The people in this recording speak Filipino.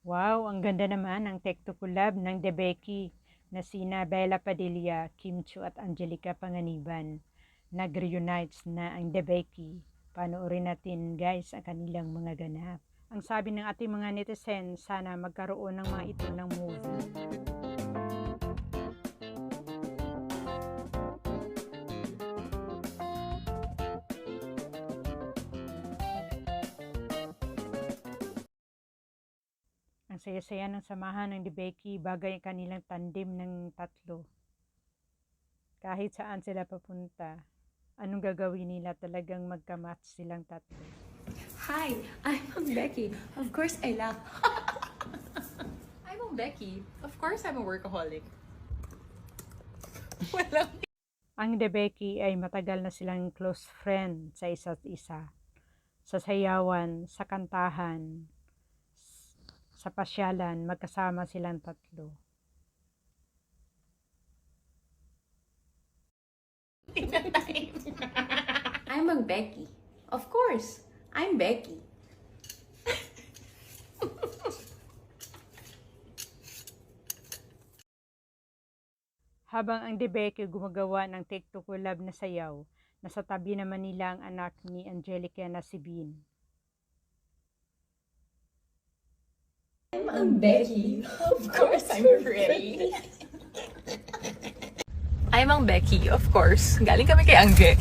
Wow, ang ganda naman ng Tekto Collab ng Debeki na sina Bella Padilla, Kim Chu at Angelica Panganiban. Nag-reunites na ang Debeki. Panoorin natin guys ang kanilang mga ganap. Ang sabi ng ating mga netizen, sana magkaroon ng mga ito ng movie. Ang saya-saya ng samahan ng Debeki, bagay ang kanilang tandem ng tatlo. Kahit saan sila papunta, anong gagawin nila, talagang magkamatch silang tatlo. Hi, I'm Mang Becky. Of course, I laugh. I'm Becky. Of course, I'm a workaholic. Walang Ang Debeki ay matagal na silang close friend sa isa't isa. Sa sayawan, sa kantahan, sa pasyalan, magkasama silang tatlo. I'm Mang Becky. Of course, I'm Becky. Habang ang Debeki gumagawa ng Tekto Collab na sayaw, nasa tabi naman nila ang anak ni Angelica na si Bean. I'm Becky. Of course, I'm pretty. I'm Becky, of course. Galing kami kay Angge.